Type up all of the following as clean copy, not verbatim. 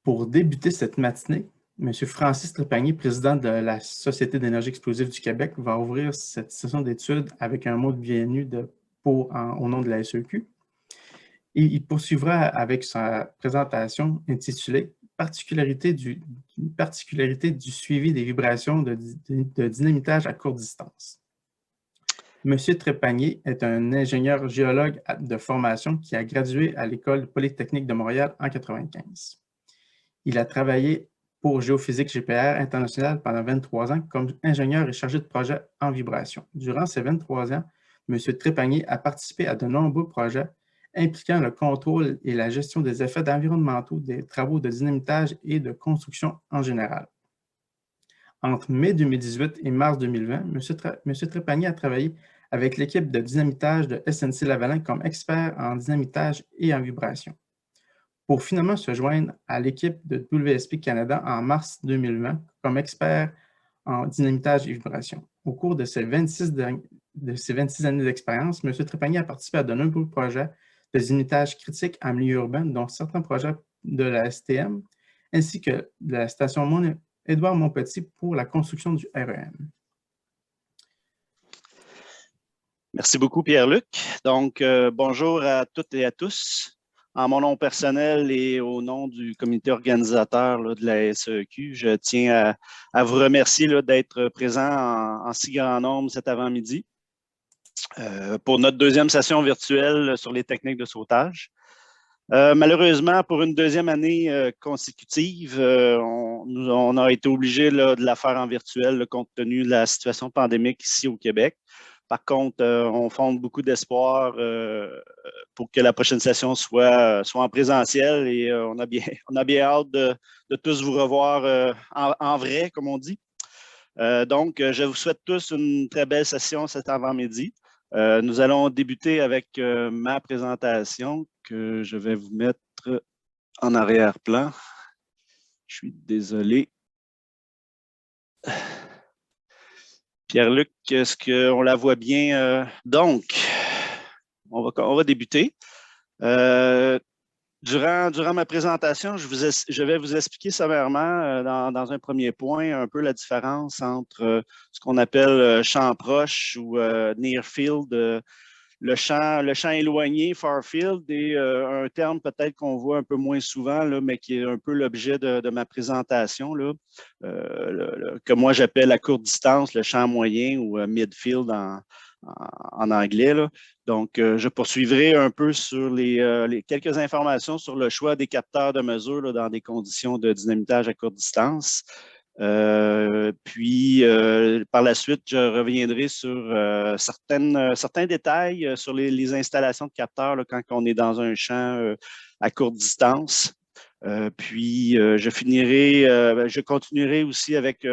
Pour débuter cette matinée, M. Francis Trépanier, président de la Société d'énergie explosive du Québec, va ouvrir cette session d'études avec un mot de bienvenue au nom de la SEQ. Et il poursuivra avec sa présentation intitulée « Particularité du suivi des vibrations de dynamitage à courte distance ». M. Trépanier est un ingénieur géologue de formation qui a gradué à l'École polytechnique de Montréal en 1995. Il a travaillé pour Géophysique GPR International pendant 23 ans comme ingénieur et chargé de projet en vibration. Durant ces 23 ans, M. Trépanier a participé à de nombreux projets impliquant le contrôle et la gestion des effets environnementaux des travaux de dynamitage et de construction en général. Entre mai 2018 et mars 2020, M. Trépanier a travaillé avec l'équipe de dynamitage de SNC-Lavalin comme expert en dynamitage et en vibration, pour finalement se joindre à l'équipe de WSP Canada en mars 2020 comme expert en dynamitage et vibration. Au cours de ces 26 années d'expérience, M. Trépanier a participé à de nombreux projets de dynamitage critique en milieu urbain, dont certains projets de la STM, ainsi que de la station Édouard-Montpetit pour la construction du REM. Merci beaucoup, Pierre-Luc. Donc, bonjour à toutes et à tous. En mon nom personnel et au nom du comité organisateur de la SEQ, je tiens à vous remercier d'être présent en si grand nombre cet avant-midi pour notre deuxième session virtuelle sur les techniques de sautage. Malheureusement, pour une deuxième année consécutive, on a été obligé de la faire en virtuel compte tenu de la situation pandémique ici au Québec. Par contre, on fonde beaucoup d'espoir pour que la prochaine session soit en présentiel et on a bien hâte de tous vous revoir en vrai, comme on dit. Donc, je vous souhaite tous une très belle session cet avant-midi. Nous allons débuter avec ma présentation que je vais vous mettre en arrière-plan. Je suis désolé. Pierre-Luc, est-ce qu'on la voit bien? Donc, on va débuter. Durant ma présentation, je vais vous expliquer sommairement dans un premier point un peu la différence entre ce qu'on appelle champ proche ou near field, le champ éloigné, far field, et un terme peut-être qu'on voit un peu moins souvent, là, mais qui est un peu l'objet de ma présentation, là, que moi j'appelle à courte distance, le champ moyen ou midfield en anglais, là. Donc, je poursuivrai un peu sur les quelques informations sur le choix des capteurs de mesure là, dans des conditions de dynamitage à courte distance. Puis, par la suite, je reviendrai sur certains détails sur les installations de capteurs là, quand on est dans un champ à courte distance. Puis, je continuerai aussi avec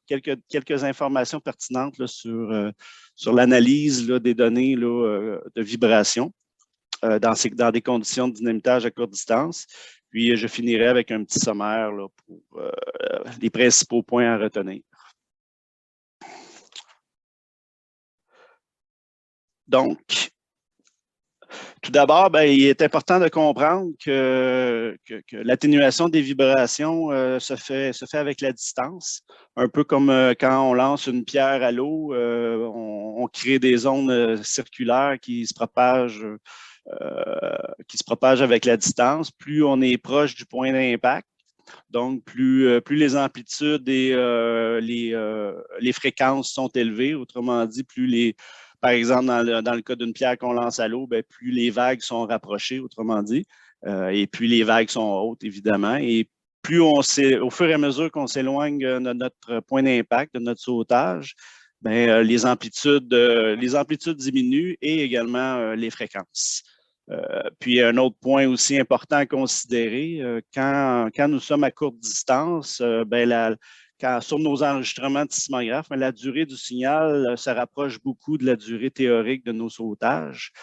quelques informations pertinentes là, sur l'analyse des données là, de vibration dans des conditions de dynamitage à courte distance. Puis, je finirai avec un petit sommaire là, pour les principaux points à retenir. Donc, tout d'abord, il est important de comprendre que l'atténuation des vibrations se fait avec la distance. Un peu comme quand on lance une pierre à l'eau, on crée des ondes circulaires qui se propagent avec la distance. Plus on est proche du point d'impact, donc plus les amplitudes et les fréquences sont élevées, autrement dit, par exemple, dans le cas d'une pierre qu'on lance à l'eau, plus les vagues sont rapprochées, autrement dit, et plus les vagues sont hautes, évidemment. Et plus au fur et à mesure qu'on s'éloigne de notre point d'impact, de notre sautage, les amplitudes diminuent et également les fréquences. Puis un autre point aussi important à considérer, quand nous sommes à courte distance, sur nos enregistrements de sismographe, la durée du signal se rapproche beaucoup de la durée théorique de nos sautages.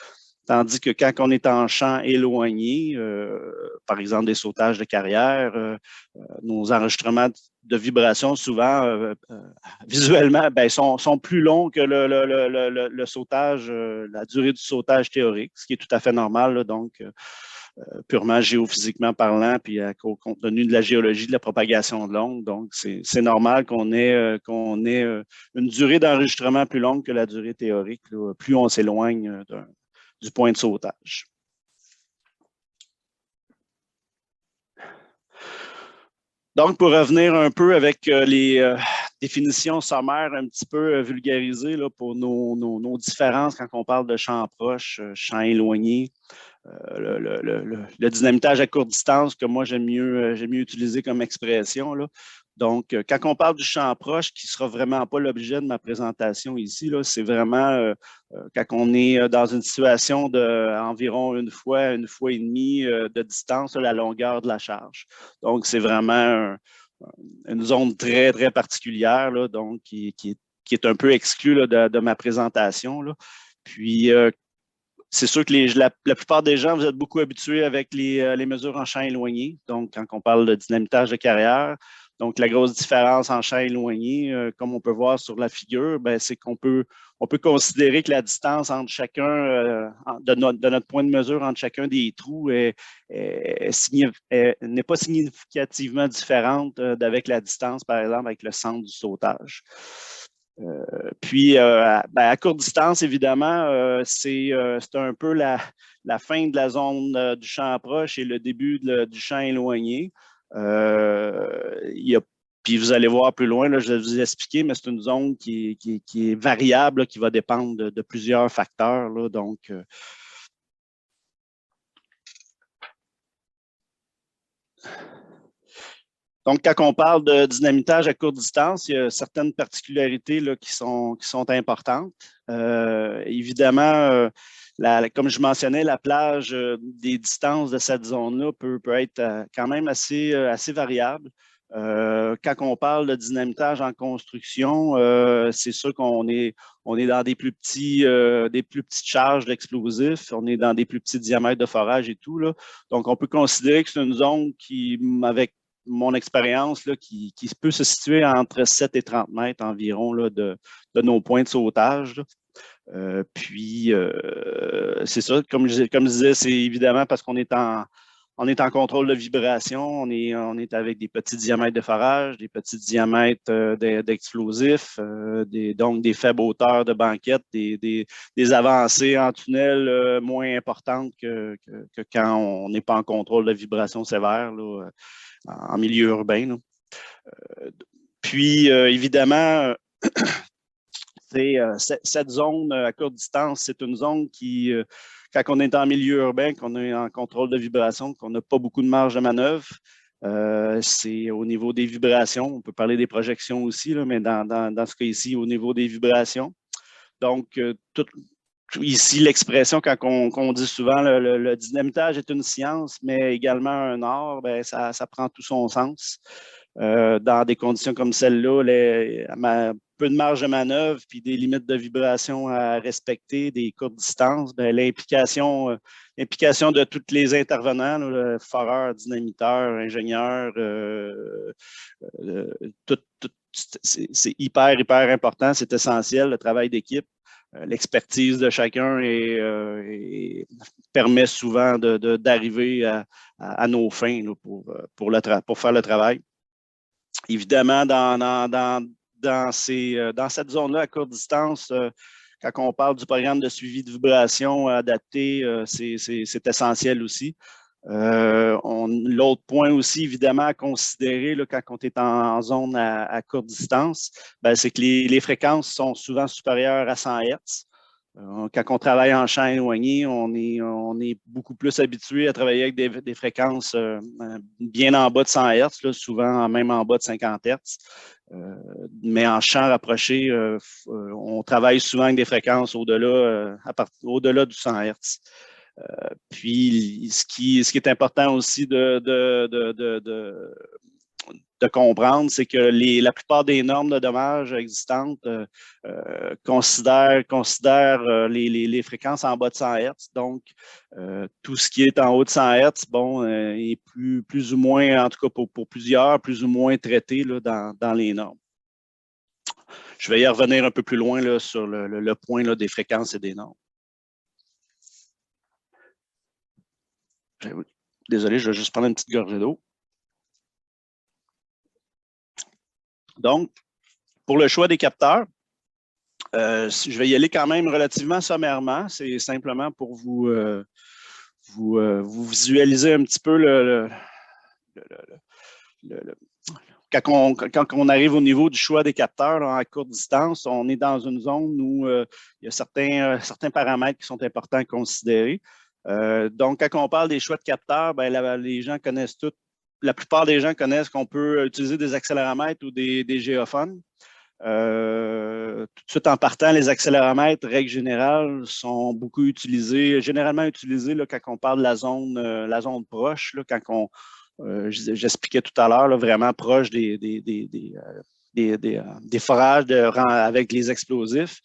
Tandis que quand on est en champ éloigné, par exemple des sautages de carrière, nos enregistrements de vibration, souvent, visuellement, sont plus longs que le sautage, la durée du sautage théorique, ce qui est tout à fait normal. Là, donc, purement géophysiquement parlant, puis compte tenu de la géologie de la propagation de l'onde. Donc, c'est normal qu'on ait une durée d'enregistrement plus longue que la durée théorique, là, plus on s'éloigne du point de sautage. Donc, pour revenir un peu avec les définitions sommaires un petit peu vulgarisées là, pour nos différences quand on parle de champs proches, champs éloignés, le dynamitage à courte distance que moi j'aime mieux utiliser comme expression, là. Donc, quand on parle du champ proche, qui ne sera vraiment pas l'objet de ma présentation ici, c'est vraiment quand on est dans une situation d'environ une fois et demie de distance, la longueur de la charge. Donc, c'est vraiment une zone très, très particulière, là, donc qui est un peu exclue là, de ma présentation, là. Puis, c'est sûr que la plupart des gens, vous êtes beaucoup habitués avec les mesures en champ éloigné. Donc, quand on parle de dynamitage de carrière, donc la grosse différence en champ éloigné, comme on peut voir sur la figure, c'est qu'on peut considérer que la distance entre chacun, de notre point de mesure entre chacun des trous n'est pas significativement différente d'avec la distance, par exemple, avec le centre du sautage. Puis, à courte distance, évidemment, c'est un peu la fin de la zone du champ proche et le début du champ éloigné. Puis vous allez voir plus loin, là, je vais vous expliquer, mais c'est une zone qui est variable, là, qui va dépendre de plusieurs facteurs, là, donc, quand on parle de dynamitage à courte distance, il y a certaines particularités là, qui sont importantes. Évidemment, comme je mentionnais, la plage des distances de cette zone-là peut être quand même assez variable. Quand on parle de dynamitage en construction, c'est sûr qu'on est dans des plus petites charges d'explosifs, on est dans des plus petits diamètres de forage et tout, là. Donc, on peut considérer que c'est une zone qui, avec mon expérience, là, qui peut se situer entre 7 et 30 mètres environ là, de nos points de sautage. Puis, c'est ça, comme je disais, c'est évidemment parce qu'on est en contrôle de vibration, on est avec des petits diamètres de forage, des petits diamètres d'explosifs, donc des faibles hauteurs de banquettes, des avancées en tunnel moins importantes que quand on n'est pas en contrôle de vibration sévère là, en milieu urbain, là. Puis, évidemment, cette zone à courte distance, c'est une zone qui, quand on est en milieu urbain, qu'on est en contrôle de vibration, qu'on n'a pas beaucoup de marge de manœuvre, c'est au niveau des vibrations. On peut parler des projections aussi, là, mais dans ce cas ici, au niveau des vibrations. Donc, ici, l'expression, quand on dit souvent le dynamitage est une science, mais également un art, ça prend tout son sens. Dans des conditions comme celle-là, peu de marge de manœuvre puis des limites de vibration à respecter, des courtes distances, l'implication de tous les intervenants, là, foreurs, dynamiteurs, ingénieurs, c'est hyper, hyper important, c'est essentiel, le travail d'équipe. L'expertise de chacun permet souvent d'arriver à nos fins là, pour faire le travail. Évidemment, dans cette zone-là, à courte distance, quand on parle du programme de suivi de vibration adapté, c'est essentiel aussi. L'autre point aussi, évidemment, à considérer là, quand on est en zone à courte distance, c'est que les fréquences sont souvent supérieures à 100 Hz. Quand on travaille en champ éloigné, on est beaucoup plus habitué à travailler avec des fréquences bien en bas de 100 Hz, là, souvent même en bas de 50 Hz. Mais en champ rapproché, on travaille souvent avec des fréquences au-delà du 100 Hz. Puis, ce qui est important aussi de comprendre, c'est que la plupart des normes de dommages existantes considèrent les fréquences en bas de 100 Hz. Donc, tout ce qui est en haut de 100 Hz, est plus ou moins, en tout cas pour plusieurs, plus ou moins traité là, dans les normes. Je vais y revenir un peu plus loin là, sur le point là, des fréquences et des normes. Désolé, je vais juste prendre une petite gorgée d'eau. Donc, pour le choix des capteurs, je vais y aller quand même relativement sommairement. C'est simplement pour vous visualiser un petit peu quand on arrive au niveau du choix des capteurs là, à courte distance, on est dans une zone où il y a certains paramètres qui sont importants à considérer. Donc, quand on parle des choix de capteurs, ben, les gens connaissent tout. La plupart des gens connaissent qu'on peut utiliser des accéléromètres ou des géophones. Tout de suite en partant, les accéléromètres, règle générale, sont beaucoup utilisés, généralement utilisés là, quand on parle de la zone proche, là, quand j'expliquais tout à l'heure, vraiment proche des forages avec les explosifs.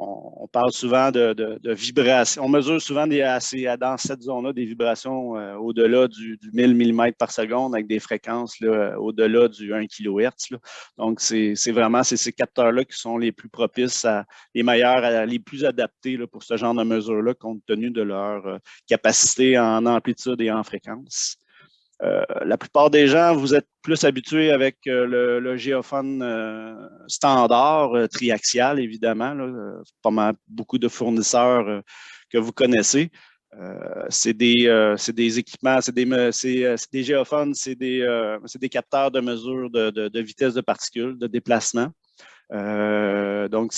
On parle souvent de vibrations. On mesure souvent dans cette zone-là des vibrations au-delà du 1000 mm par seconde avec des fréquences au-delà du 1 kHz. Là. Donc, c'est vraiment ces capteurs-là qui sont les plus propices, les meilleurs, les plus adaptés là, pour ce genre de mesures-là, compte tenu de leur capacité en amplitude et en fréquence. La plupart des gens, vous êtes plus habitués avec le géophone standard, triaxial, évidemment. Là, pas mal, beaucoup de fournisseurs que vous connaissez. C'est des équipements, c'est des géophones, c'est des capteurs de mesure de vitesse de particules, de déplacement. Donc,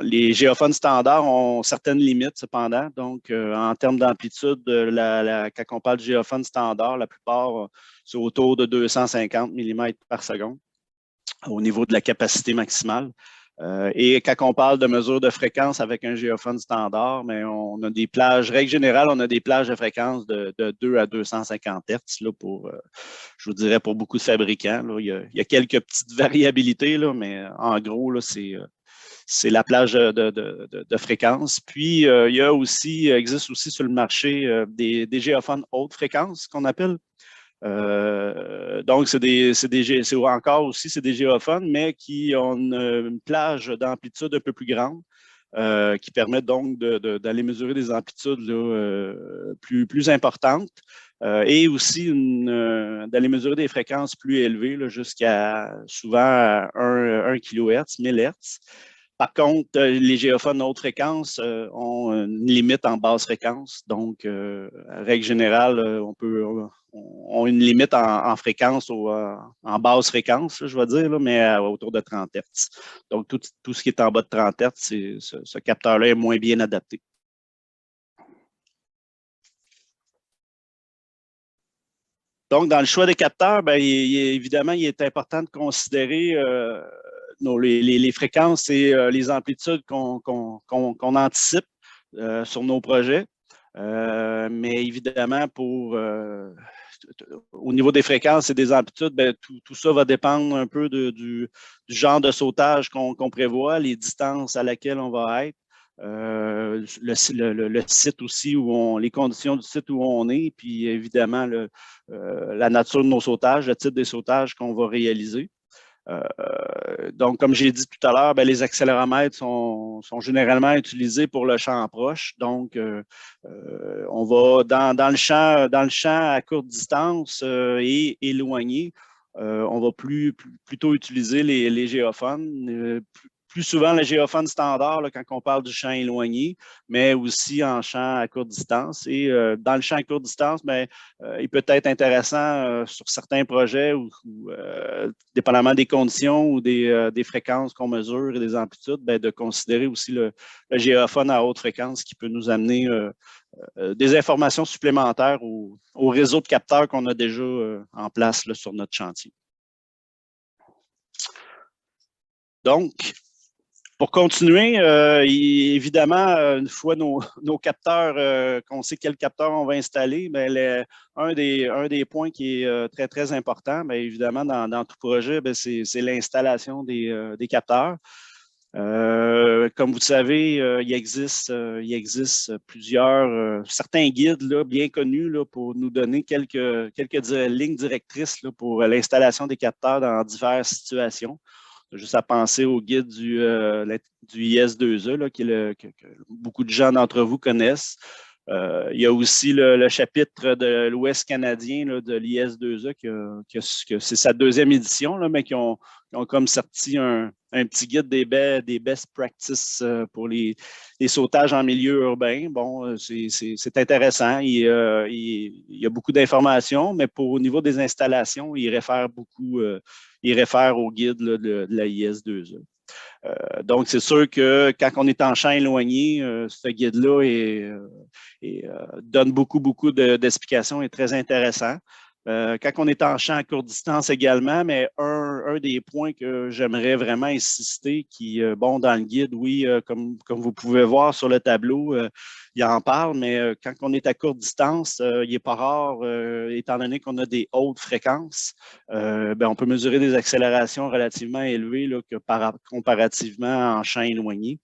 les géophones standards ont certaines limites, cependant. Donc, en termes d'amplitude, quand on parle de géophone standard, la plupart, c'est autour de 250 mm par seconde au niveau de la capacité maximale. Et quand on parle de mesure de fréquence avec un géophone standard, mais on a des plages, règle générale, on a des plages de fréquence de 2 à 250 Hz là, je vous dirais pour beaucoup de fabricants. Là, il y a quelques petites variabilités, là, mais en gros, là, c'est la plage de fréquence. Puis, il existe aussi sur le marché des géophones haute fréquence qu'on appelle. Donc, c'est encore aussi c'est des géophones, mais qui ont une plage d'amplitude un peu plus grande, qui permet donc d'aller mesurer des amplitudes là, plus importantes et aussi d'aller mesurer des fréquences plus élevées jusqu'à souvent 1 kHz, 1000 Hz. Par contre, les géophones haute fréquence ont une limite en basse fréquence. Donc, règle générale, ont une limite en fréquence en basse fréquence, je vais dire, là, mais autour de 30 Hz. Donc, tout ce qui est en bas de 30 Hz, ce capteur-là est moins bien adapté. Donc, dans le choix des capteurs, bien, évidemment, il est important de considérer les fréquences et les amplitudes qu'on anticipe sur nos projets. Mais évidemment, au niveau des fréquences et des amplitudes, bien, tout ça va dépendre un peu du genre de sautage qu'on prévoit, les distances à laquelle on va être. Le site aussi, les conditions du site où on est, puis évidemment la nature de nos sautages, le type des sautages qu'on va réaliser. Donc, comme j'ai dit tout à l'heure, ben, les accéléromètres sont généralement utilisés pour le champ proche. Donc, on va dans le champ à courte distance et éloigné, on va plutôt utiliser les géophones. Plus souvent le géophone standard là, quand on parle du champ éloigné, mais aussi en champ à courte distance. Et dans le champ à courte distance, bien, il peut être intéressant sur certains projets dépendamment des conditions ou des fréquences qu'on mesure et des amplitudes, bien, de considérer aussi le géophone à haute fréquence qui peut nous amener des informations supplémentaires au réseau de capteurs qu'on a déjà en place là, sur notre chantier. Donc, pour continuer, évidemment, une fois nos capteurs, qu'on sait quel capteur on va installer, bien, un des points qui est très, très important, bien, évidemment, dans tout projet, bien, c'est l'installation des capteurs. Comme vous le savez, il existe certains guides là, bien connus là, pour nous donner quelques lignes directrices là, pour l'installation des capteurs dans diverses situations. Juste à penser au guide du IS2E, là, que beaucoup de gens d'entre vous connaissent. Il y a aussi le chapitre de l'Ouest canadien là, de l'IS2A, que c'est sa deuxième édition, là, mais qui ont comme sorti un petit guide des best practices pour les sautages en milieu urbain. Bon, c'est intéressant. Il y a beaucoup d'informations, mais au niveau des installations, il réfère beaucoup, il réfère au guide là, de la IS2A. Donc, c'est sûr que quand on est en champ éloigné, ce guide-là donne beaucoup d'explications et très intéressant. Quand on est en champ à courte distance également, mais un des points que j'aimerais vraiment insister, qui, bon, dans le guide, oui, comme vous pouvez voir sur le tableau, il en parle, mais quand on est à courte distance, il n'est pas rare, étant donné qu'on a des hautes fréquences, on peut mesurer des accélérations relativement élevées là, comparativement en champ éloigné.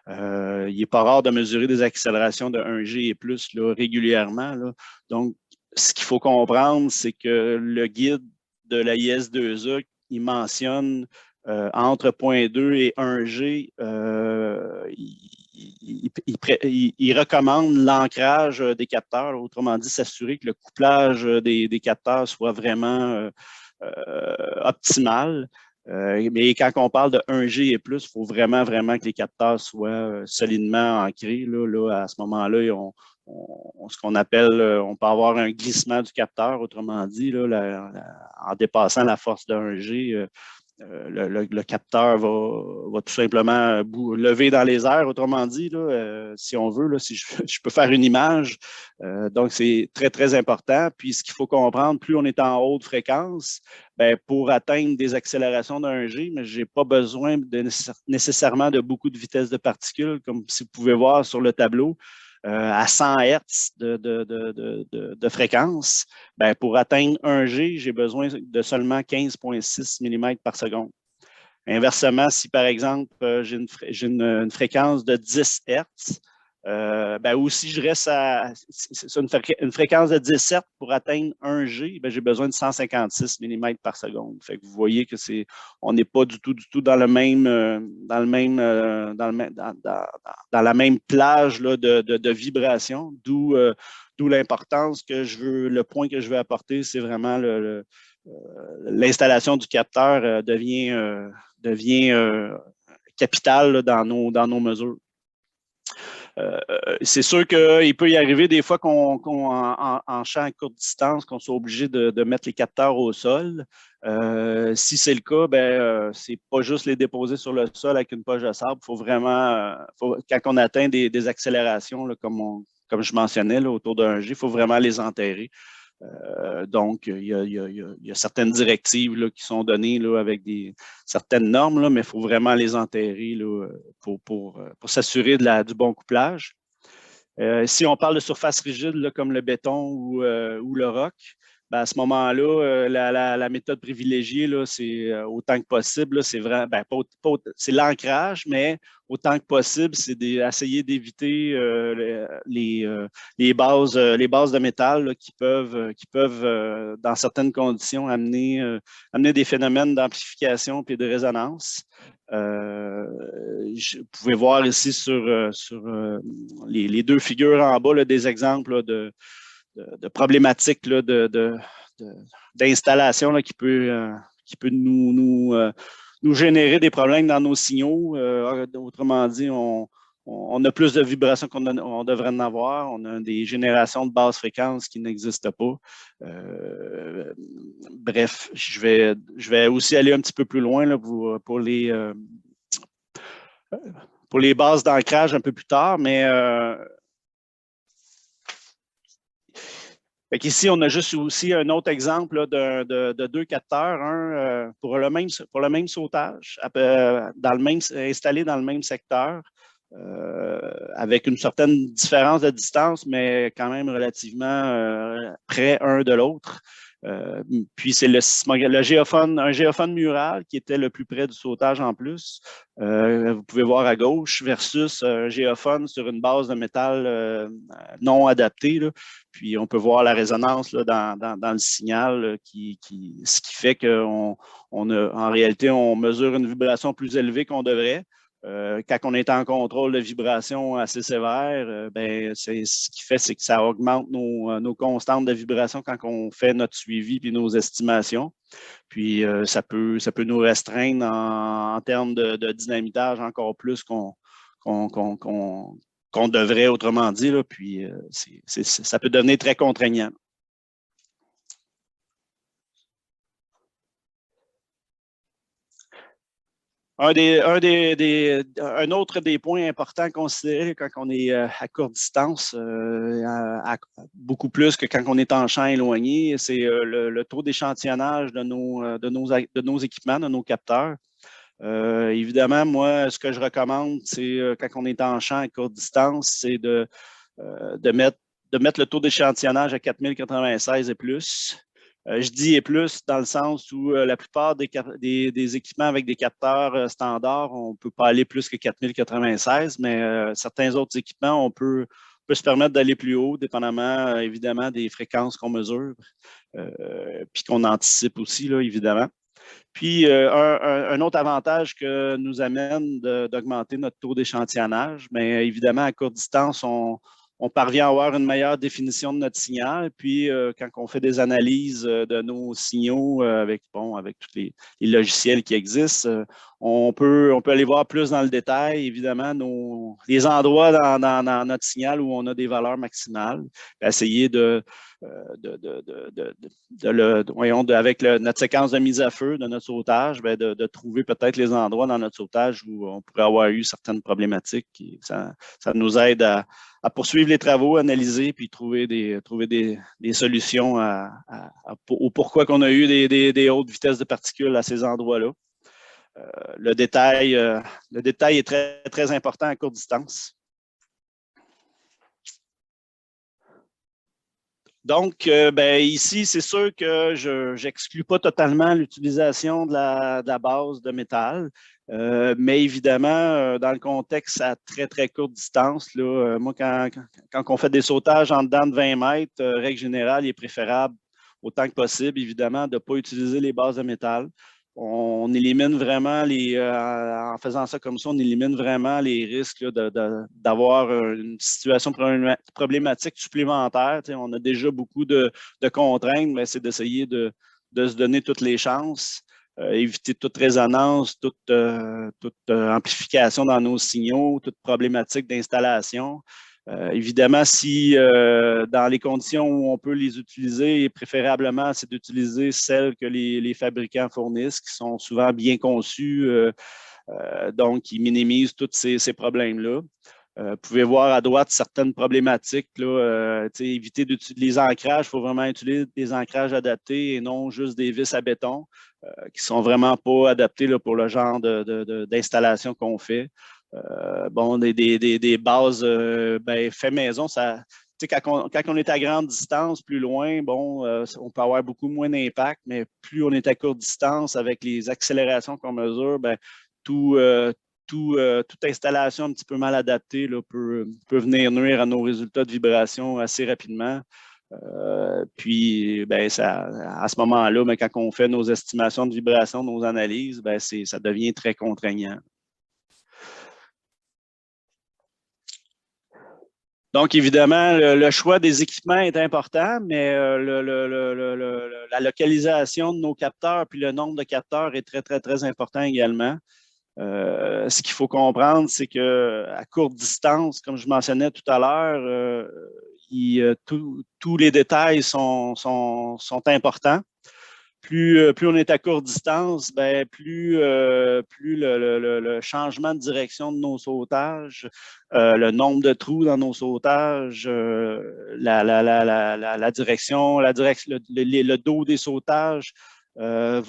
Il n'est pas rare de mesurer des accélérations de 1G et plus là, régulièrement. Là. Donc, ce qu'il faut comprendre, c'est que le guide de la IS2A, il mentionne entre 0.2 et 1G, il recommande l'ancrage des capteurs, autrement dit, s'assurer que le couplage des capteurs soit vraiment optimal. Mais quand on parle de 1G et plus, il faut vraiment que les capteurs soient solidement ancrés. Là, à ce moment-là, ce qu'on appelle, on peut avoir un glissement du capteur, autrement dit, là, en dépassant la force de 1G, le capteur va tout simplement lever dans les airs, autrement dit, là, si on veut, là, si je peux faire une image. Donc, c'est très important. Puis, ce qu'il faut comprendre, plus on est en haute fréquence, pour atteindre des accélérations d'un G, mais je n'ai pas besoin nécessairement de beaucoup de vitesse de particules, comme si vous pouvez voir sur le tableau. À 100 Hz de fréquence, pour atteindre 1G, j'ai besoin de seulement 15,6 mm par seconde. Inversement, si par exemple, j'ai une fréquence de 10 Hz, aussi je reste à une fréquence de 10 Hz pour atteindre 1G, j'ai besoin de 156 mm par seconde. Fait que vous voyez que on n'est pas du tout dans la même plage là, de vibration, d'où l'importance le point que je veux apporter, c'est vraiment l'installation du capteur devient capitale là, dans nos mesures. C'est sûr qu'il peut y arriver des fois en champ à courte distance, qu'on soit obligé de mettre les capteurs au sol. Si c'est le cas, c'est pas juste les déposer sur le sol avec une poche de sable. Il faut vraiment, quand on atteint des accélérations, là, comme je mentionnais, là, autour d'un G, il faut vraiment les enterrer. Donc, il y a certaines directives là, qui sont données là, avec certaines normes, là, mais il faut vraiment les enterrer là, pour s'assurer du bon couplage. Si on parle de surface rigide là, comme le béton ou le roc, à ce moment-là, la méthode privilégiée, c'est autant que possible, c'est vraiment, c'est l'ancrage, mais autant que possible, c'est d'essayer d'éviter les bases de métal là, qui peuvent dans certaines conditions, amener des phénomènes d'amplification et de résonance. Vous pouvez voir ici sur les deux figures en bas là, des exemples là, de problématiques là, d'installation qui peut nous générer des problèmes dans nos signaux. Autrement dit, on a plus de vibrations qu'on devrait en avoir. On a des générations de basse fréquence qui n'existent pas. Bref, je vais aussi aller un petit peu plus loin là, pour les bases d'ancrage un peu plus tard, mais ici, on a juste aussi un autre exemple là, de deux capteurs, un pour le même sautage, installé dans le même secteur, avec une certaine différence de distance, mais quand même relativement près un de l'autre. Puis c'est un géophone mural qui était le plus près du sautage en plus. Vous pouvez voir à gauche versus un géophone sur une base de métal non adaptée. Là. Puis on peut voir la résonance là, dans le signal, ce qui fait qu'en réalité, on mesure une vibration plus élevée qu'on devrait. Quand on est en contrôle de vibration assez sévère, ce qui fait, c'est que ça augmente nos constantes de vibration quand on fait notre suivi et nos estimations. Puis, ça peut nous restreindre en termes de dynamitage encore plus qu'on devrait, autrement dit. Là, puis, ça peut devenir très contraignant. Un autre des points importants à considérer quand on est à courte distance, beaucoup plus que quand on est en champ éloigné, c'est le taux d'échantillonnage de nos équipements, de nos capteurs. Évidemment, moi, ce que je recommande, c'est quand on est en champ à courte distance, c'est de mettre le taux d'échantillonnage à 4096 et plus. Je dis et plus dans le sens où la plupart des équipements avec des capteurs standards, on ne peut pas aller plus que 4096, mais certains autres équipements, on peut se permettre d'aller plus haut, dépendamment évidemment des fréquences qu'on mesure, puis qu'on anticipe aussi, là, évidemment. Puis, un autre avantage que nous amène d'augmenter notre taux d'échantillonnage, mais évidemment, à courte distance, on parvient à avoir une meilleure définition de notre signal. Puis, quand on fait des analyses de nos signaux avec tous les logiciels qui existent, on peut aller voir plus dans le détail, évidemment, les endroits dans notre signal où on a des valeurs maximales, essayer avec notre séquence de mise à feu de notre sautage, de trouver peut-être les endroits dans notre sautage où on pourrait avoir eu certaines problématiques. Ça nous aide à poursuivre les travaux, analyser, puis trouver des solutions au pourquoi qu'on a eu des hautes vitesses de particules à ces endroits-là. Le détail est très, très important à courte distance. Donc, ici, c'est sûr que je n'exclus pas totalement l'utilisation de la base de métal, mais évidemment, dans le contexte à très, très courte distance, là, moi, quand on fait des sautages en dedans de 20 mètres, règle générale, il est préférable, autant que possible, évidemment, de ne pas utiliser les bases de métal. On élimine vraiment en faisant ça comme ça, on élimine vraiment les risques là, d'avoir une situation problématique supplémentaire. On a déjà beaucoup de contraintes, mais c'est d'essayer de se donner toutes les chances, éviter toute résonance, toute amplification dans nos signaux, toute problématique d'installation. Évidemment, si dans les conditions où on peut les utiliser, préférablement, c'est d'utiliser celles que les fabricants fournissent, qui sont souvent bien conçues, donc qui minimisent tous ces problèmes-là. Vous pouvez voir à droite certaines problématiques. Là, éviter les ancrages, il faut vraiment utiliser des ancrages adaptés et non juste des vis à béton qui ne sont vraiment pas adaptés là, pour le genre d'installation qu'on fait. Des bases fait maison, ça, quand on est à grande distance, plus loin, on peut avoir beaucoup moins d'impact, mais plus on est à courte distance avec les accélérations qu'on mesure, toute installation un petit peu mal adaptée là, peut venir nuire à nos résultats de vibration assez rapidement. Puis, à ce moment-là, quand on fait nos estimations de vibration, nos analyses, ça devient très contraignant. Donc, évidemment, le choix des équipements est important, mais la localisation de nos capteurs puis le nombre de capteurs est très, très, très important également. Ce qu'il faut comprendre, c'est qu'à courte distance, comme je mentionnais tout à l'heure, tous les détails sont importants. Plus on est à courte distance, plus le changement de direction de nos sautages, le nombre de trous dans nos sautages, la direction, le dos des sautages va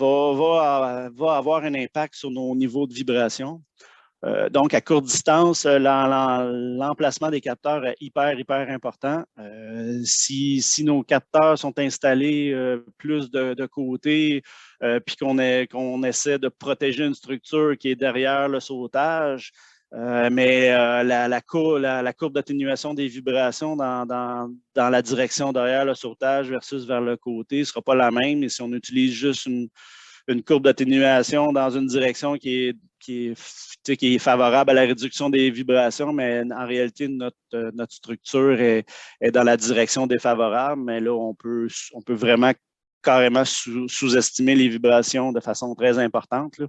avoir un impact sur nos niveaux de vibration. Donc, à courte distance, l'emplacement des capteurs est hyper, hyper important. Si nos capteurs sont installés plus de côté, puis qu'on essaie de protéger une structure qui est derrière le sautage, mais la courbe d'atténuation des vibrations dans la direction derrière le sautage versus vers le côté ne sera pas la même. Et si on utilise juste une courbe d'atténuation dans une direction qui est favorable à la réduction des vibrations, mais en réalité, notre structure est dans la direction défavorable. Mais là, on peut vraiment carrément sous-estimer les vibrations de façon très importante.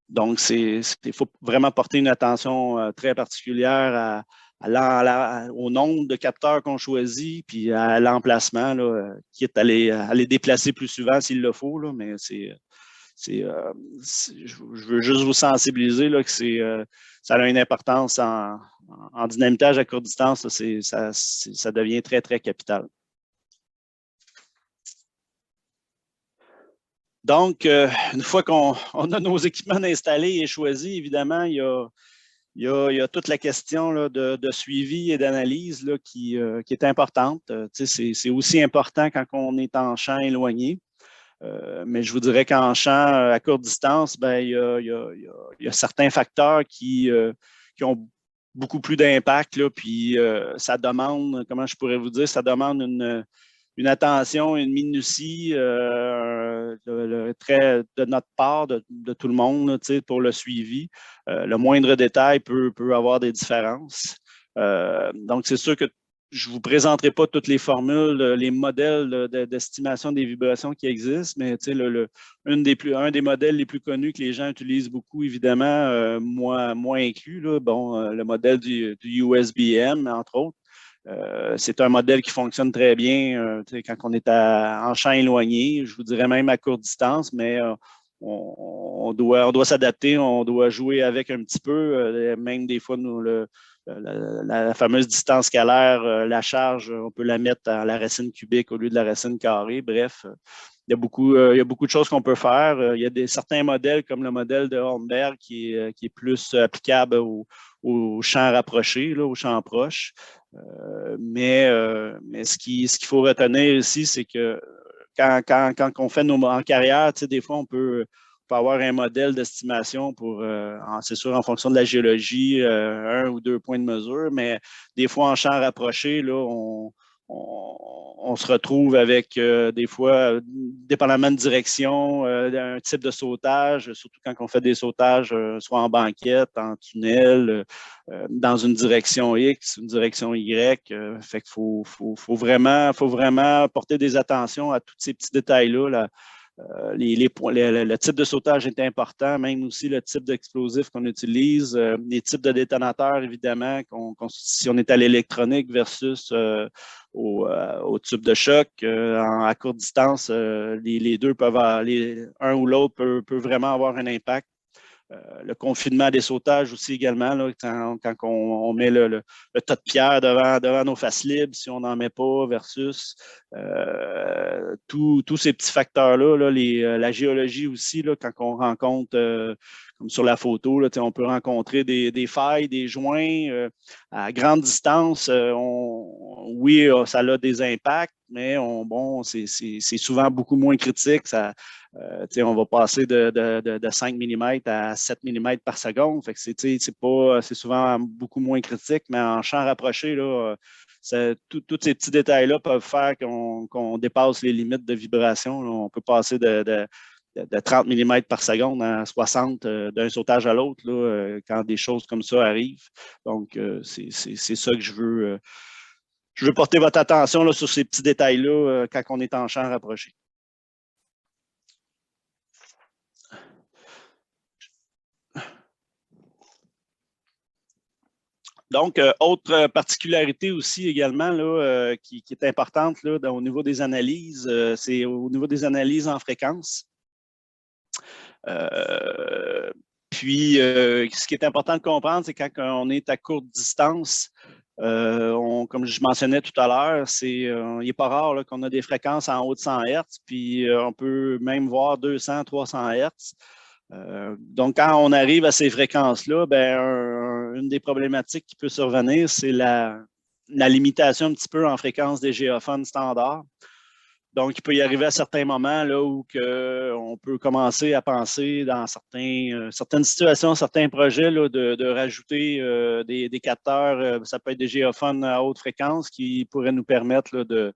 Donc, il faut vraiment porter une attention très particulière au nombre de capteurs qu'on choisit, puis à l'emplacement, quitte à les déplacer plus souvent s'il le faut. Là, mais je veux juste vous sensibiliser là, que ça a une importance en dynamitage à courte distance. Là, ça devient très, très capital. Donc, une fois qu'on a nos équipements installés et choisis, évidemment, il y a toute la question là, de suivi et d'analyse qui est importante. C'est aussi important quand on est en champ éloigné. Mais je vous dirais qu'en champ à courte distance, ben, il y a certains facteurs qui ont beaucoup plus d'impact. Puis ça demande, comment je pourrais vous dire, ça demande une attention, une minutie de notre part, de tout le monde là, pour le suivi. Le moindre détail peut avoir des différences. Donc, c'est sûr que je ne vous présenterai pas toutes les formules, les modèles d'estimation des vibrations qui existent, mais un des modèles les plus connus que les gens utilisent beaucoup, évidemment, moi inclus, là, le modèle du USBM, entre autres. C'est un modèle qui fonctionne très bien quand on est en champ éloigné, je vous dirais même à courte distance, mais on doit s'adapter, on doit jouer avec un petit peu, même des fois, la fameuse distance scalaire, la charge, on peut la mettre à la racine cubique au lieu de la racine carrée. Bref, il y a beaucoup de choses qu'on peut faire. Il y a certains modèles, comme le modèle de Hornberg, qui est plus applicable au champ rapproché, là, au champ proche. Mais ce qu'il faut retenir ici, c'est que quand on fait en carrière, des fois, on peut avoir un modèle d'estimation c'est sûr, en fonction de la géologie, 1 ou 2 points de mesure, mais des fois, en champ rapproché, là, on se retrouve avec des fois, dépendamment de direction, un type de sautage, surtout quand on fait des sautages, soit en banquette, en tunnel, dans une direction X, une direction Y. Fait qu'il faut vraiment porter des attentions à tous ces petits détails-là. Là. Le type de sautage est important, même aussi le type d'explosif qu'on utilise, les types de détonateurs, évidemment, si on est à l'électronique versus au tube de choc. À courte distance, les deux peuvent un ou l'autre peut vraiment avoir un impact. Le confinement des sautages aussi également, là, quand on met le tas de pierres devant nos faces libres, si on n'en met pas, versus tous ces petits facteurs-là, là, la géologie aussi, là, quand on rencontre, comme sur la photo, là, on peut rencontrer des failles, des joints à grande distance. Oui, ça a des impacts, mais c'est souvent beaucoup moins critique. On va passer de 5 mm à 7 mm par seconde. Fait que c'est souvent beaucoup moins critique, mais en champ rapproché, là, tous ces petits détails-là peuvent faire qu'on dépasse les limites de vibration. Là. On peut passer de 30 mm par seconde à 60 d'un sautage à l'autre quand des choses comme ça arrivent. Donc, c'est ça que je veux. Je veux porter votre attention là, sur ces petits détails-là quand on est en champ rapproché. Donc, autre particularité aussi également là, qui est importante là, au niveau des analyses, c'est au niveau des analyses en fréquence. Puis, ce qui est important de comprendre, c'est quand on est à courte distance, comme je mentionnais tout à l'heure, il n'est pas rare qu'on a des fréquences en haut de 100 Hz, puis on peut même voir 200, 300 Hz. Donc, quand on arrive à ces fréquences-là, une des problématiques qui peut survenir, c'est la limitation un petit peu en fréquence des géophones standards. Donc, il peut y arriver à certains moments là, où on peut commencer à penser dans certaines situations, certains projets, là, de rajouter des capteurs, ça peut être des géophones à haute fréquence qui pourraient nous permettre là,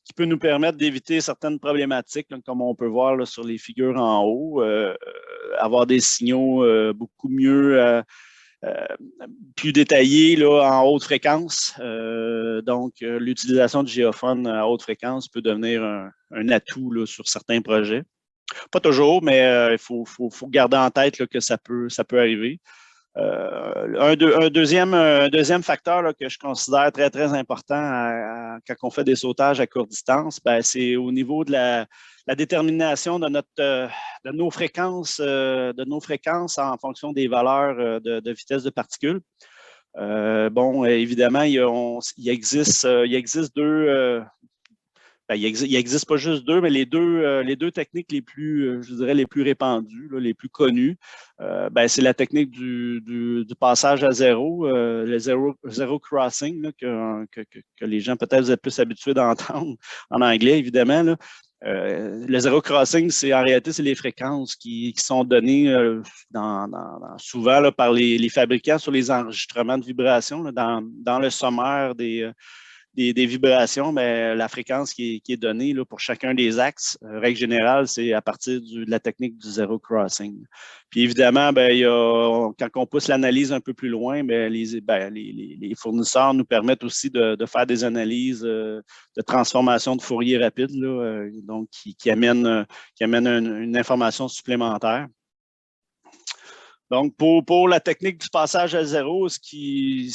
qui peut nous permettre d'éviter certaines problématiques, là, comme on peut voir là, sur les figures en haut, avoir des signaux beaucoup mieux, plus détaillés là, en haute fréquence. Donc, l'utilisation du géophone à haute fréquence peut devenir un atout là, sur certains projets. Pas toujours, mais il faut garder en tête là, que ça peut arriver. Un deuxième facteur là, que je considère très, très important quand on fait des sautages à courte distance, ben, c'est au niveau de la détermination de nos fréquences en fonction des valeurs de vitesse de particules. Bon, évidemment, il existe deux. Ben, il existe pas juste deux, mais les deux techniques les plus, je dirais, les plus répandues, là, les plus connues, ben, c'est la technique du passage à zéro, le zero crossing, là, que les gens peut-être vous êtes plus habitués d'entendre en anglais, évidemment. Là. Le zero crossing, en réalité, c'est les fréquences qui sont données souvent là, par les fabricants sur les enregistrements de vibrations, là, dans le sommaire des vibrations, mais la fréquence qui est donnée là, pour chacun des axes, règle générale, c'est à partir de la technique du zero crossing. Puis évidemment, ben, quand on pousse l'analyse un peu plus loin, ben, les fournisseurs nous permettent aussi de faire des analyses de transformation de Fourier rapide, là, donc qui amènent une information supplémentaire. Donc, pour la technique du passage à zéro, ce qu'il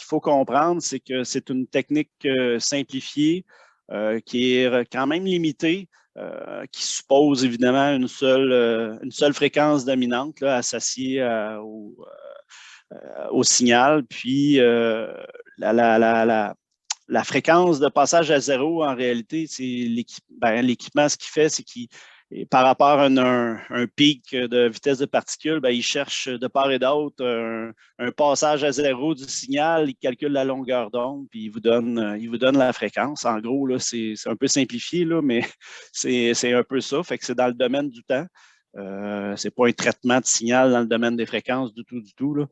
faut comprendre, c'est que c'est une technique simplifiée qui est quand même limitée, qui suppose évidemment une seule fréquence dominante là, associée au signal. Puis, la fréquence de passage à zéro, en réalité, c'est l'équipement, ce qu'il fait, c'est qu'il par rapport à un pic de vitesse de particules, ben, il cherche de part et d'autre un passage à zéro du signal, il calcule la longueur d'onde, puis il vous donne la fréquence. En gros, là, c'est un peu simplifié, là, mais c'est un peu ça. Fait que c'est dans le domaine du temps. Ce n'est pas un traitement de signal dans le domaine des fréquences du tout. Là.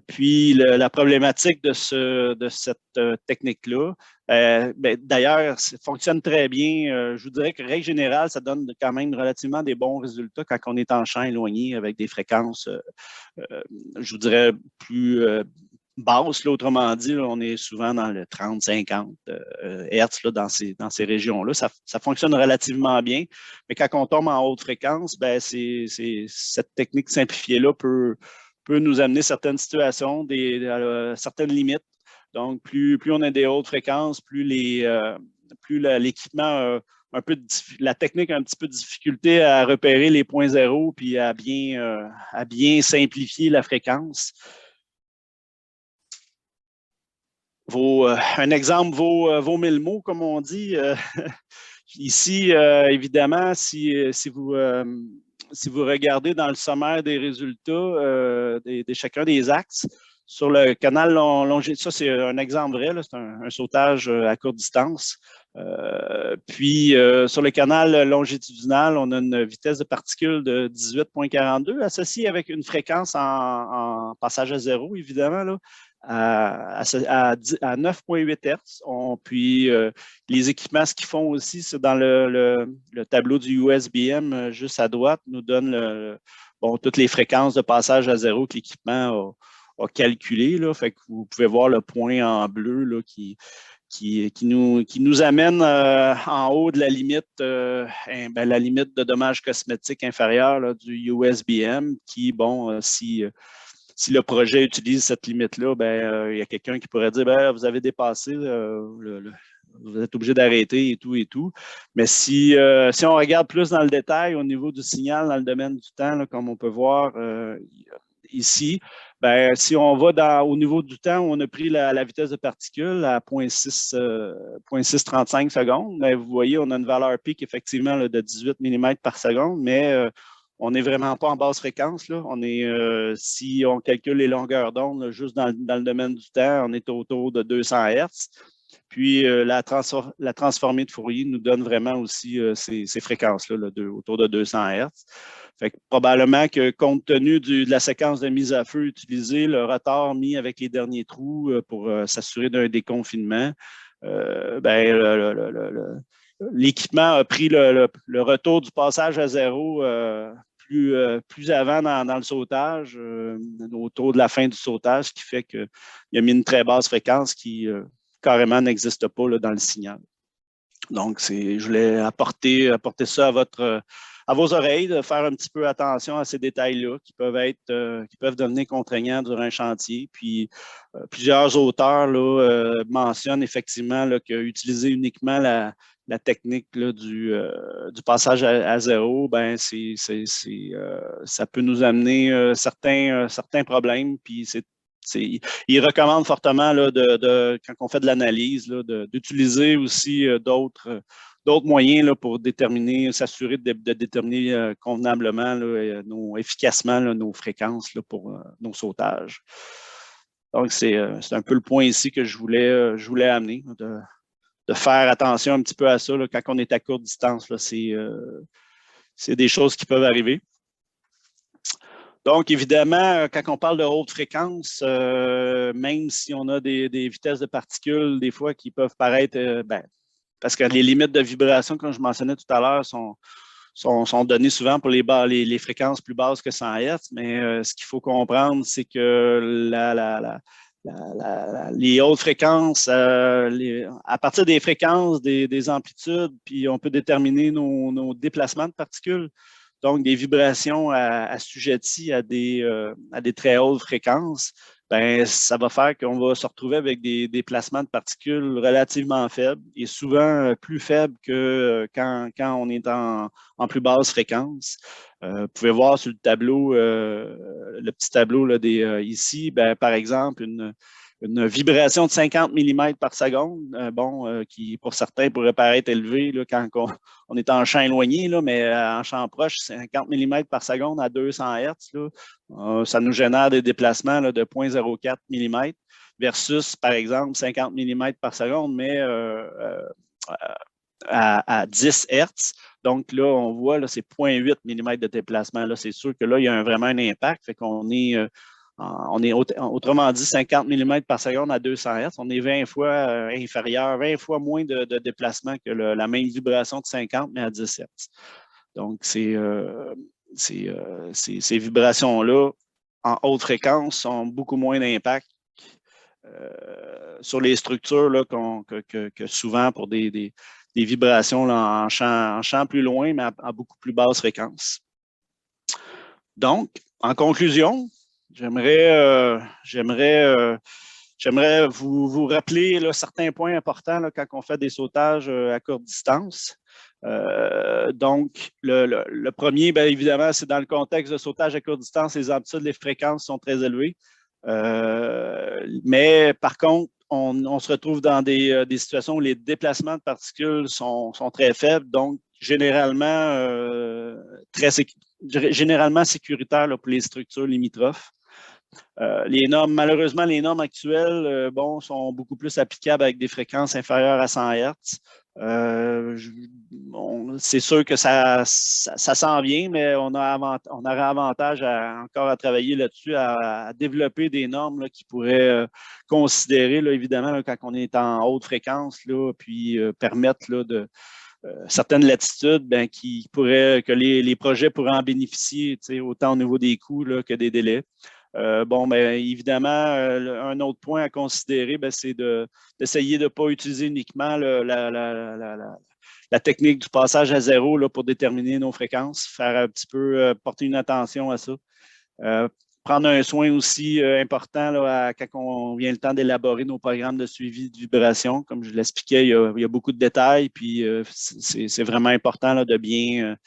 Puis la problématique de cette technique-là, ben, d'ailleurs, ça fonctionne très bien. Je vous dirais que, règle générale, ça donne quand même relativement des bons résultats quand on est en champ éloigné avec des fréquences, je vous dirais, plus basse, là, autrement dit, là, on est souvent dans le 30-50 Hertz là, dans ces régions-là. Ça fonctionne relativement bien, mais quand on tombe en haute fréquence, ben, cette technique simplifiée-là peut nous amener certaines situations, certaines limites. Donc, plus on a des hautes fréquences, plus l'équipement la technique a un petit peu de difficulté à repérer les points zéro puis à bien simplifier la fréquence. Un exemple vaut 1000 mots, comme on dit. Ici, évidemment, si vous regardez dans le sommaire des résultats de chacun des axes, sur le canal longitudinal, ça c'est un exemple vrai, c'est un sautage à courte distance. Puis, sur le canal longitudinal, on a une vitesse de particules de 18,42 associée avec une fréquence en passage à zéro, évidemment, là, à 9,8 Hz. Puis, les équipements, ce qu'ils font aussi, c'est dans le tableau du USBM juste à droite, nous donne toutes les fréquences de passage à zéro que l'équipement a calculé. Là. Fait que vous pouvez voir le point en bleu là, qui nous amène en haut de la limite, la limite de dommages cosmétiques inférieure là, du USBM qui, bon, si le projet utilise cette limite-là, il y a quelqu'un qui pourrait dire vous avez dépassé, vous êtes obligé d'arrêter et tout. Mais si on regarde plus dans le détail au niveau du signal dans le domaine du temps, là, comme on peut voir ici, si on va au niveau du temps, on a pris la vitesse de particules à 0,635 secondes. Vous voyez, on a une valeur pic effectivement là, de 18 mm par seconde, mais on n'est vraiment pas en basse fréquence. Là. Si on calcule les longueurs d'onde juste dans le domaine du temps, on est autour de 200 Hz. Puis la transformée de Fourier nous donne vraiment aussi ces fréquences-là, autour de 200 Hz. Fait que probablement que compte tenu de la séquence de mise à feu utilisée, le retard mis avec les derniers trous pour s'assurer d'un déconfinement, l'équipement a pris le retour du passage à zéro plus avant dans le sautage, autour de la fin du sautage, ce qui fait qu'il a mis une très basse fréquence qui carrément n'existe pas là, dans le signal. Donc, je voulais apporter ça à vos oreilles, de faire un petit peu attention à ces détails-là qui peuvent devenir contraignants durant un chantier. Puis, plusieurs auteurs là, mentionnent effectivement là, qu'utiliser uniquement la technique là, du passage à zéro, ben, ça peut nous amener certains problèmes. Puis, il recommande fortement là, quand on fait de l'analyse, d'utiliser aussi d'autres moyens là, pour s'assurer de déterminer convenablement, là, efficacement là, nos fréquences là, pour nos sautages. Donc, c'est un peu le point ici que je voulais amener, de faire attention un petit peu à ça là, quand on est à courte distance. C'est des choses qui peuvent arriver. Donc, évidemment, quand on parle de haute fréquence, même si on a des vitesses de particules, des fois, qui peuvent paraître, parce que les limites de vibration, comme je mentionnais tout à l'heure, sont données souvent pour les fréquences plus basses que 100 Hz, mais ce qu'il faut comprendre, c'est que les hautes fréquences, à partir des fréquences, des amplitudes, puis on peut déterminer nos déplacements de particules. Donc, des vibrations assujetties à des très hautes fréquences, ben, ça va faire qu'on va se retrouver avec des déplacements de particules relativement faibles et souvent plus faibles que quand on est en plus basse fréquence. Vous pouvez voir sur le tableau, le petit tableau là, ici, ben, par exemple, une vibration de 50 mm par seconde, qui pour certains pourrait paraître élevée là, quand on est en champ éloigné, là, mais en champ proche, 50 mm par seconde à 200 Hz, là, ça nous génère des déplacements là, de 0,04 mm versus, par exemple, 50 mm par seconde, mais à 10 Hz. Donc là, on voit, là, c'est 0,8 mm de déplacement. Là, c'est sûr que là, il y a vraiment un impact. Fait qu'on est... autrement dit, 50 mm par seconde à 200 Hz, on est 20 fois inférieur, 20 fois moins de déplacement que la même vibration de 50, mais à 10 Hz. Donc, ces vibrations-là, en haute fréquence, ont beaucoup moins d'impact sur les structures là, que souvent pour des vibrations là, en champ plus loin, mais à beaucoup plus basse fréquence. Donc, en conclusion, j'aimerais vous rappeler là, certains points importants là, quand on fait des sautages à courte distance. Donc, le premier, bien évidemment, c'est dans le contexte de sautage à courte distance, les amplitudes, les fréquences sont très élevées. Mais par contre, on se retrouve dans des situations où les déplacements de particules sont très faibles, donc généralement sécuritaires là, pour les structures limitrophes. Malheureusement, les normes actuelles sont beaucoup plus applicables avec des fréquences inférieures à 100 Hz. C'est sûr que ça s'en vient, mais on aurait avantage encore à travailler là-dessus, à développer des normes là, qui pourraient considérer, là, évidemment, là, quand on est en haute fréquence, là, puis permettre là, certaines latitudes ben, que les projets pourraient en bénéficier, autant au niveau des coûts là, que des délais. Évidemment, un autre point à considérer, ben, c'est d'essayer de ne pas utiliser uniquement la technique du passage à zéro là, pour déterminer nos fréquences, faire un petit peu porter une attention à ça. Prendre un soin aussi important là, quand on vient le temps d'élaborer nos programmes de suivi de vibration. Comme je l'expliquais, il y a beaucoup de détails, puis c'est vraiment important là, de bien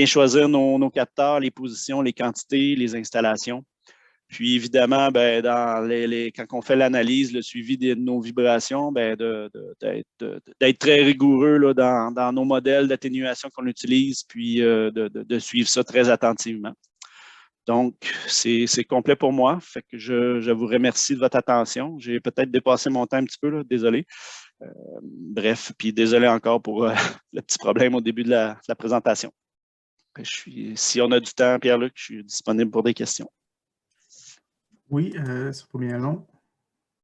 choisir nos capteurs, les positions, les quantités, les installations. Puis évidemment, ben, quand on fait l'analyse, le suivi de nos vibrations, ben, d'être très rigoureux là, dans nos modèles d'atténuation qu'on utilise, puis de suivre ça très attentivement. Donc, c'est complet pour moi. Fait que je vous remercie de votre attention. J'ai peut-être dépassé mon temps un petit peu, là, désolé. Bref, puis désolé encore pour le petit problème au début de la présentation. Si on a du temps, Pierre-Luc, je suis disponible pour des questions. Oui, c'est pas bien long.